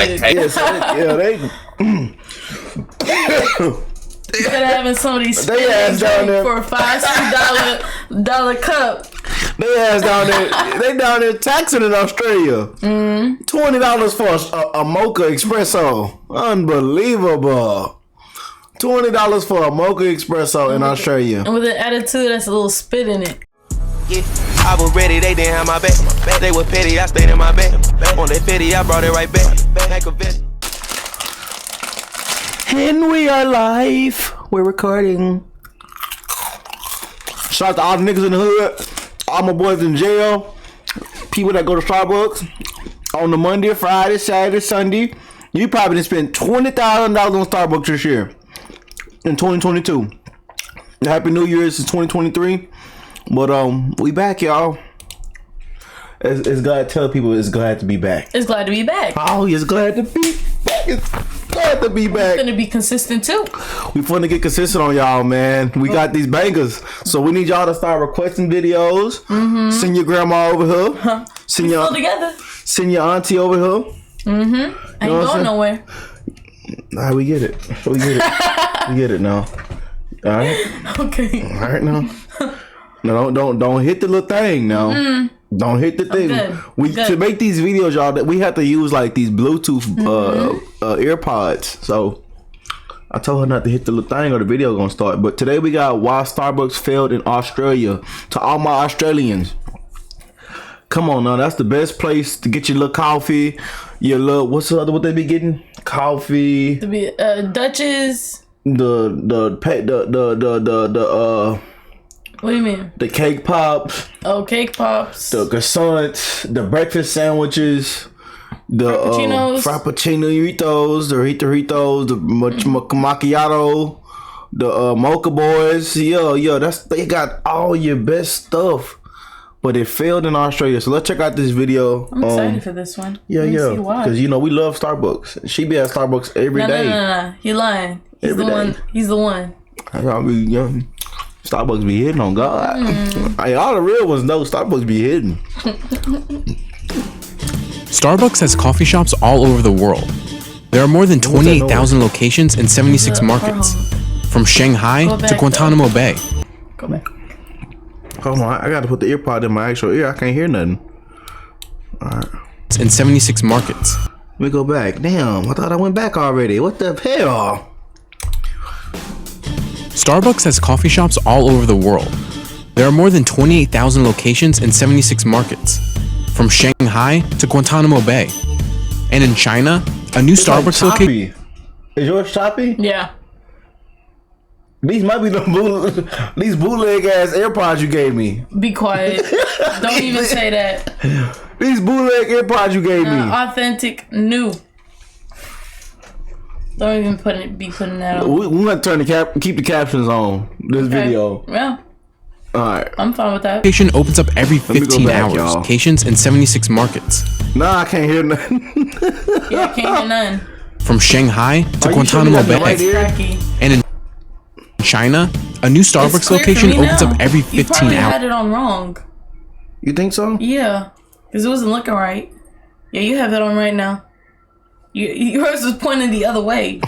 like, hey. Instead of having somebody spend for a $5-$6 cup. They ass down there. They down there taxing in Australia. $20 for a mocha espresso. Unbelievable. $20 for a mocha espresso in Australia. And with an attitude, that's a little spit in it. Yeah, I was ready, they didn't have my back. They were petty, I stayed in my bed. On that petty, I brought it right back. And we are live. We're recording. Shout out to all the niggas in the hood. All my boys in jail. People that go to Starbucks on the Monday, Friday, Saturday, Sunday. You probably done spent $20,000 on Starbucks this year. In 2022. Happy New Year. It's 2023. But we back, y'all. It's glad to tell people it's glad to be back. It's glad to be back. Oh, it's glad to be back. It's glad to be back. We're gonna be consistent too. We finna get consistent on y'all, man. We got these bangers, so we need y'all to start requesting videos. Send your grandma over here. Send your together. Send your auntie over here. Ain't going nowhere. Nah, we get it. We get it. We get it now. All right. Okay. All right now. No, don't hit the little thing now. Don't hit the thing. To make these videos, y'all, that we have to use like these Bluetooth AirPods. So I told her not to hit the little thing or the video gonna start. But today we got why Starbucks failed in Australia. To all my Australians, come on now, that's the best place to get your little coffee. Your little what they be getting? Coffee. The Dutchess. The what do you mean? The cake pops. Oh, cake pops. The croissants, the breakfast sandwiches, the frappuccinitos, the Ritos, the macchiato, the mocha boys. Yeah, they got all your best stuff. But it failed in Australia. So let's check out this video. I'm excited for this one. Yeah. Because we love Starbucks. She be at Starbucks every day. No. He lying. He's the one. He's the one. I be young. Starbucks be hitting on God. Hey, all the real ones know Starbucks be hitting. Starbucks has coffee shops all over the world. There are more than 28,000 locations in 76 markets, from Shanghai to Guantanamo Bay. Go back. Hold on, I gotta put the earpod in my actual ear. I can't hear nothing. All right. In 76 markets. Let me go back. Damn, I thought I went back already. What the hell? Starbucks has coffee shops all over the world. There are more than 28,000 locations in 76 markets, from Shanghai to Guantanamo Bay. And in China, a new Starbucks location. Is yours choppy? Yeah. These might be these bootleg ass AirPods you gave me. Be quiet. Don't even say that. These bootleg AirPods you gave me. Authentic new. Don't even be putting that on. We want to keep the captions on this video. Yeah. Alright. I'm fine with that. Location opens up every 15 hours. Y'all. Locations in 76 markets. Nah, I can't hear nothing. Yeah, I can't hear none. From Shanghai to Guantanamo Bay. Right and in China, a new Starbucks location opens up every 15 hours. You probably hours. had it on wrong. You think so? Yeah. Because it wasn't looking right. Yeah, you have it on right now. Yours was pointing the other way.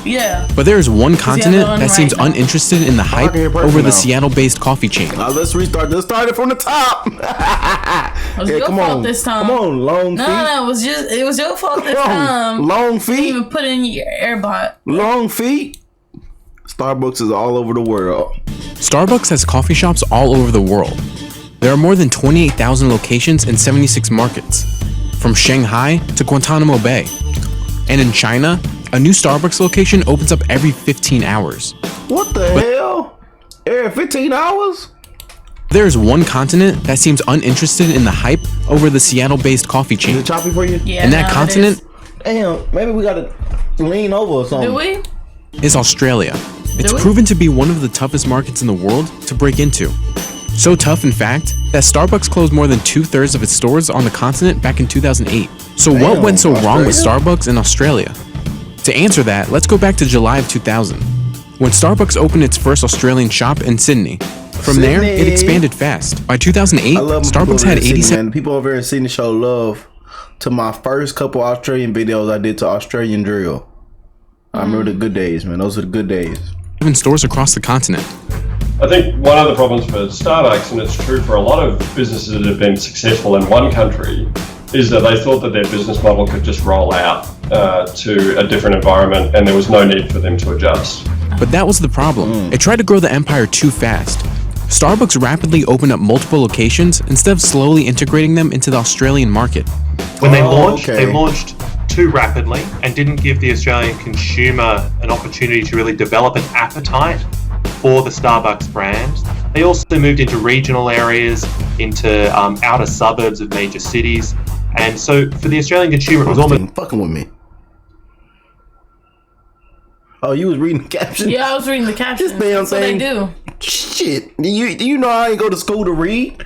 Yeah. But there is one continent that seems uninterested in the hype over the Seattle-based coffee chain. Let's restart. Let's start it from the top. It was your fault this time. Come on, long feet. No, it was your fault this time. Long feet. You didn't even put it in your AirBot. Long feet. Starbucks is all over the world. Starbucks has coffee shops all over the world. There are more than 28,000 locations in 76 markets, from Shanghai to Guantanamo Bay. And in China, a new Starbucks location opens up every 15 hours. What the hell? Every 15 hours? There is one continent that seems uninterested in the hype over the Seattle-based coffee chain. Is it choppy for you? Yeah. And that continent damn, maybe we gotta lean over or something. Do we? Is Australia. It's proven to be one of the toughest markets in the world to break into. So tough, in fact, that Starbucks closed more than 2/3 of its stores on the continent back in 2008. So what went so wrong with Starbucks in Australia? To answer that, let's go back to July of 2000, when Starbucks opened its first Australian shop in Sydney. From there, it expanded fast. By 2008, Starbucks had 87. People over here in Sydney show love to my first couple Australian videos I did to Australian Drill. I remember the good days, man. Those were the good days. Even stores across the continent. I think one of the problems for Starbucks, and it's true for a lot of businesses that have been successful in one country, is that they thought that their business model could just roll out to a different environment and there was no need for them to adjust. But that was the problem. It tried to grow the empire too fast. Starbucks rapidly opened up multiple locations instead of slowly integrating them into the Australian market. When they launched too rapidly and didn't give the Australian consumer an opportunity to really develop an appetite for the Starbucks brand. They also moved into regional areas, into outer suburbs of major cities. And so for the Australian consumer, it was almost fucking with me. Oh, you was reading the captions? Yeah, I was reading the captions. This damn That's what I thing. do. Shit. Do you know I ain't go to school to read?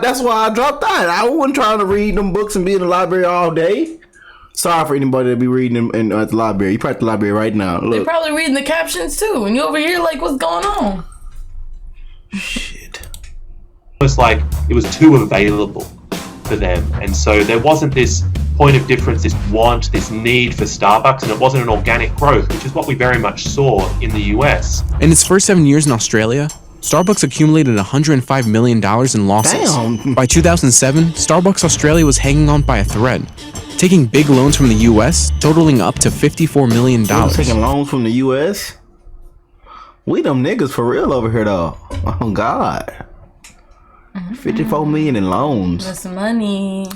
That's why I dropped out. I wasn't trying to read them books and be in the library all day. Sorry for anybody that be reading them at the library. You probably at the library right now. Look. They're probably reading the captions too, and you over here like, what's going on? Shit. almost like it was too available for them. And so there wasn't this point of difference, this want, this need for Starbucks, and it wasn't an organic growth, which is what we very much saw in the US. In its first 7 years in Australia, Starbucks accumulated $105 million in losses. Damn. By 2007, Starbucks Australia was hanging on by a thread, taking big loans from the US, totaling up to $54 million. Taking loans from the US? We them niggas for real over here though. Oh God. 54 million in loans. That's money.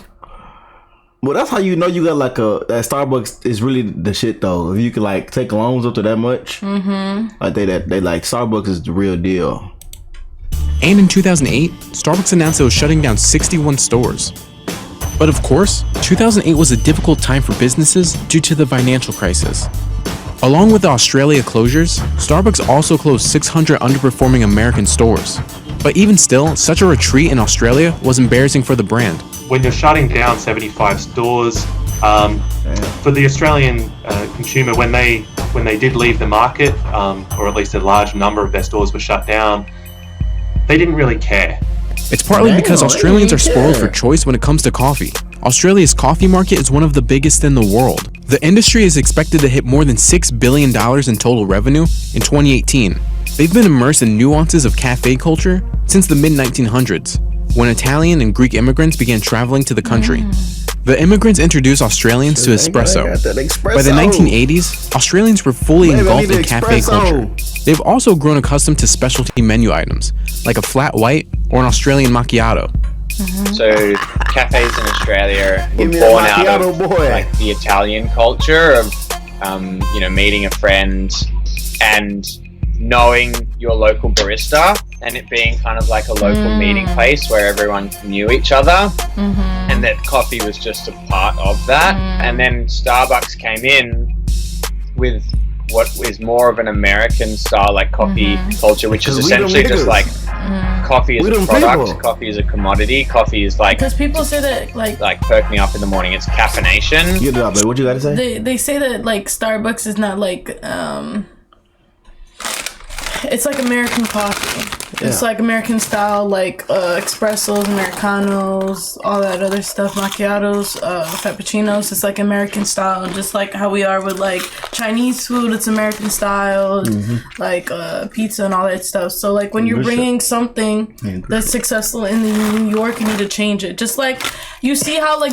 Well, that's how you know you got like that Starbucks is really the shit though. If you can like take loans up to that much, like they like Starbucks is the real deal. And in 2008, Starbucks announced it was shutting down 61 stores. But of course, 2008 was a difficult time for businesses due to the financial crisis. Along with the Australia closures, Starbucks also closed 600 underperforming American stores. But even still, such a retreat in Australia was embarrassing for the brand. When you're shutting down 75 stores, for the Australian consumer, when they did leave the market, or at least a large number of their stores were shut down, they didn't really care. It's partly because Australians are spoiled for choice when it comes to coffee. Australia's coffee market is one of the biggest in the world. The industry is expected to hit more than $6 billion in total revenue in 2018. They've been immersed in nuances of cafe culture since the mid-1900s, when Italian and Greek immigrants began traveling to the country. The immigrants introduced Australians to espresso. By the 1980s, Australians were fully engulfed in cafe culture. They've also grown accustomed to specialty menu items, like a flat white or an Australian macchiato. So cafes in Australia were born out of like the Italian culture of meeting a friend and knowing your local barista, and it being kind of like a local meeting place where everyone knew each other, and that coffee was just a part of that. And then Starbucks came in with what is more of an American style like coffee culture, which is essentially just like coffee is a product, coffee is a commodity, coffee is like, because people say that like perk me up in the morning, it's caffeination. Get it up, babe. What you gotta say? They say that like Starbucks is not like it's like American coffee. Yeah. It's like American style, like espressos, Americanos, all that other stuff, macchiatos, frappuccinos. It's like American style, just like how we are with like Chinese food. It's American style, like pizza and all that stuff. So like when you're bringing something that's successful in New York, you need to change it. Just like you see how like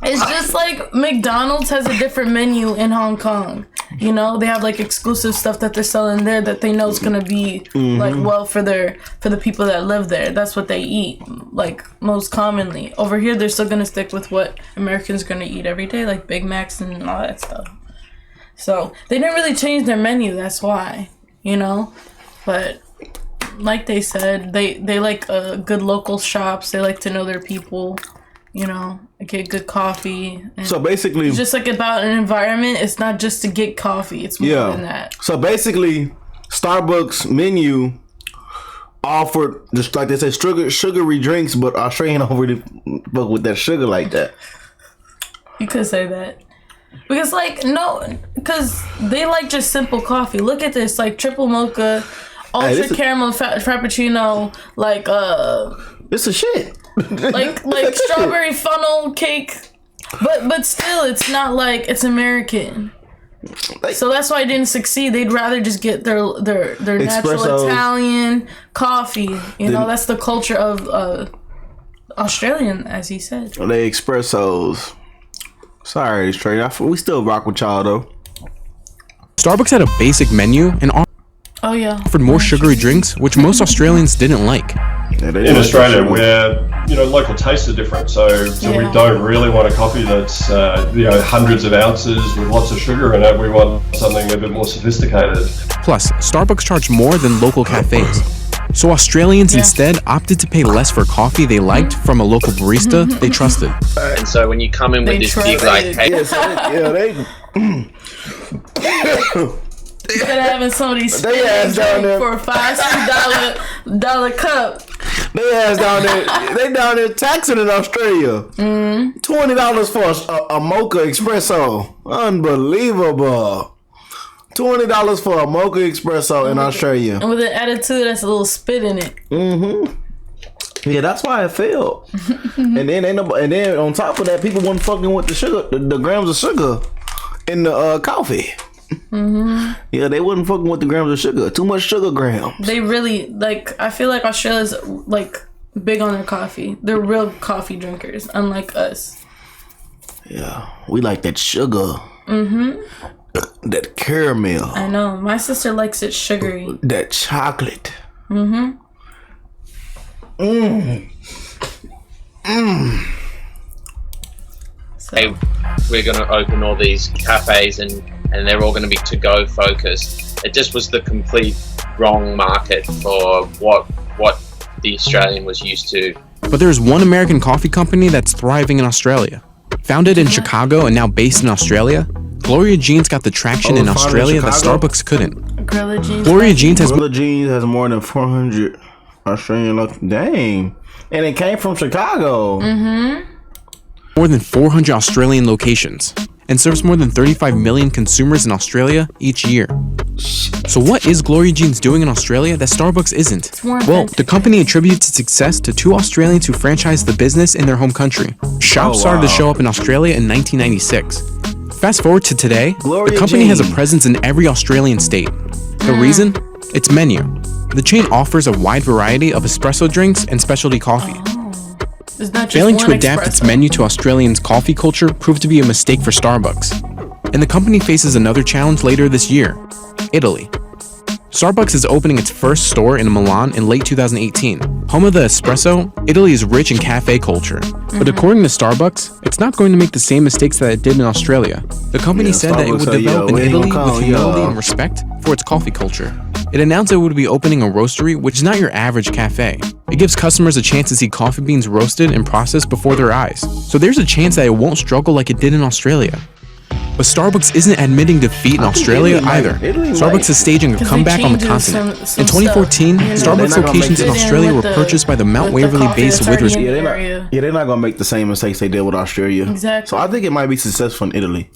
it's just like McDonald's has a different menu in Hong Kong. You know, they have like exclusive stuff that they're selling there that they know is gonna be like well for the people that live there. That's what they eat like most commonly. Over here, they're still gonna stick with what Americans gonna eat every day, like Big Macs and all that stuff. So they didn't really change their menu. That's why, you know. But like they said, they like good local shops. They like to know their people. You know, get good coffee. And so basically, it's just like about an environment. It's not just to get coffee. It's more than that. So basically, Starbucks menu offered just like they say sugary drinks, but Australian don't really fuck with that sugar like that. You could say that because because they like just simple coffee. Look at this, like triple mocha. ultra caramel frappuccino, like it's a shit. like strawberry funnel cake, but still, it's not like it's American. So that's why it didn't succeed. They'd rather just get their natural Italian coffee. You know, that's the culture of Australian, as he said. They espressos. Sorry, straight. We still rock with y'all though. Starbucks had a basic menu and offered more sugary drinks, which most Australians didn't like. Yeah, in Australia, where local tastes are different, so we don't really want a coffee that's hundreds of ounces with lots of sugar in it. We want something a bit more sophisticated. Plus, Starbucks charged more than local cafes, so Australians instead opted to pay less for coffee they liked from a local barista they trusted. And so when you come in with this big like cake, Instead of having somebody spend for a $5-6 cup. They ass down there. They down there taxing in Australia. $20 for a mocha espresso. Unbelievable. $20 for a mocha espresso in Australia. And with an attitude that's a little spit in it. Yeah, that's why it failed. and then on top of that, people weren't fucking with the sugar, the grams of sugar in the coffee. Yeah, they wasn't fucking with the grams of sugar. Too much sugar grams. They really I feel like Australia's big on their coffee. They're real coffee drinkers, unlike us. Yeah, we like that sugar. That caramel. I know. My sister likes it sugary. That chocolate. So. Hey, we're going to open all these cafes and they're all going to be to-go focused. It just was the complete wrong market for what the Australian was used to. But there's one American coffee company that's thriving in Australia. Founded in Chicago and now based in Australia, Gloria Jean's got the traction in Australia that Starbucks couldn't. Gloria Jean's has more than 400 Australian. Dang. And it came from Chicago. More than 400 Australian locations and serves more than 35 million consumers in Australia each year. So what is Gloria Jean's doing in Australia that Starbucks isn't? Well, the company attributes its success to two Australians who franchised the business in their home country. Shops started to show up in Australia in 1996. Fast forward to today, the company has a presence in every Australian state. The reason? Its menu. The chain offers a wide variety of espresso drinks and specialty coffee. Failing to adapt its menu to Australians' coffee culture proved to be a mistake for Starbucks. And the company faces another challenge later this year: Italy. Starbucks is opening its first store in Milan in late 2018. Home of the espresso, Italy is rich in cafe culture. But according to Starbucks, it's not going to make the same mistakes that it did in Australia. The company said that it would develop in Italy with humility and respect for its coffee culture. It announced it would be opening a roastery, which is not your average cafe. It gives customers a chance to see coffee beans roasted and processed before their eyes. So there's a chance that it won't struggle like it did in Australia. But Starbucks isn't admitting defeat in Australia either. Starbucks is staging a comeback on the continent. In 2014, Starbucks locations in Australia were purchased by the Mount Waverly-based Withers Group. They're not gonna make the same mistakes they did with Australia. Exactly. So I think it might be successful in Italy.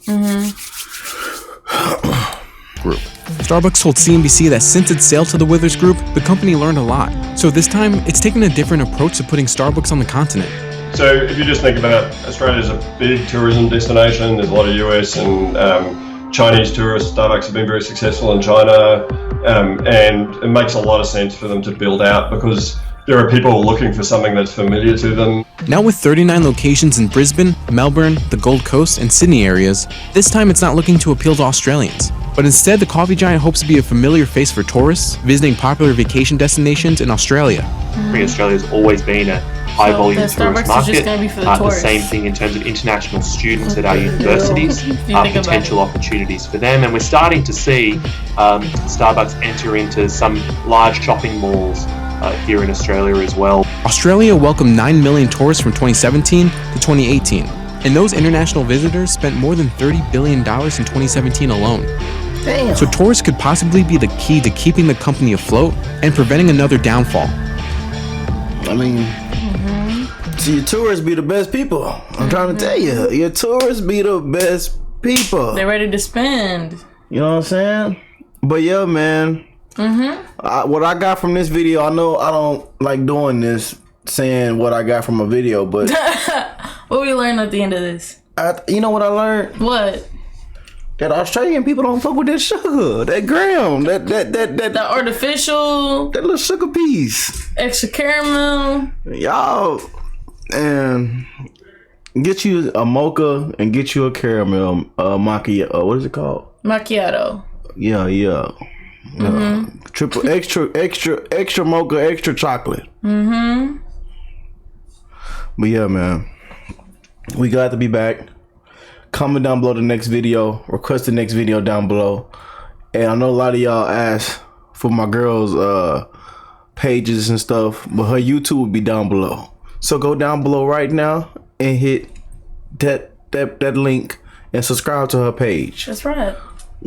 Group. Starbucks told CNBC that since its sale to the Withers Group, the company learned a lot. So this time, it's taken a different approach to putting Starbucks on the continent. So if you just think about it, Australia's a big tourism destination. There's a lot of US and Chinese tourists. Starbucks have been very successful in China, and it makes a lot of sense for them to build out because there are people looking for something that's familiar to them. Now with 39 locations in Brisbane, Melbourne, the Gold Coast, and Sydney areas, this time it's not looking to appeal to Australians. But instead, the coffee giant hopes to be a familiar face for tourists visiting popular vacation destinations in Australia. Australia's always been a high-volume tourist market. The same thing in terms of international students at our universities, potential opportunities for them. And we're starting to see Starbucks enter into some large shopping malls here in Australia as well. Australia welcomed 9 million tourists from 2017 to 2018. And those international visitors spent more than $30 billion in 2017 alone. Damn. So tourists could possibly be the key to keeping the company afloat and preventing another downfall. I mean, see, your tourists be the best people. I'm trying to tell you, your tourists be the best people. They're ready to spend. You know what I'm saying? But yeah, man, What I got from this video, I know I don't like doing this, saying what I got from a video, but what we learn at the end of this? You know what I learned? What? That Australian people don't fuck with that sugar, that gram, that artificial, that little sugar piece, extra caramel. Y'all, and get you a mocha and get you a caramel macchiato. What is it called? Macchiato. Yeah. Triple extra mocha, extra chocolate. But yeah, man, we glad to be back. Comment down below the next video. Request the next video down below. And I know a lot of y'all asked for my girl's pages and stuff, but her YouTube will be down below. So go down below right now and hit that link and subscribe to her page. That's right.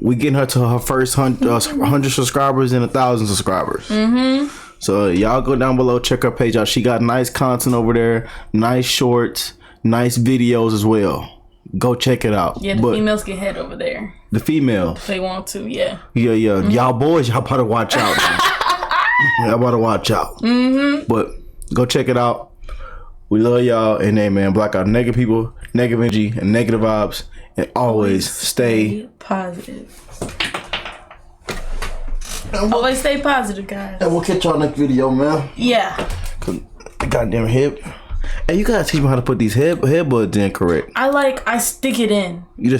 We getting her to her first 100 subscribers and 1,000 subscribers. So y'all go down below, check her page out. She got nice content over there, nice shorts, nice videos as well. Go check it out. Yeah, the females can head over there. The females. If they want to, yeah. Yeah. Y'all boys, y'all better watch out. Y'all better watch out. But go check it out. We love y'all. And hey, man, block out negative people, negative energy, and negative vibes. And always stay positive. Always stay positive, guys. And we'll catch y'all next video, man. Yeah. Goddamn hip. Hey, you gotta teach me how to put these headbuds in correct. I stick it in. You just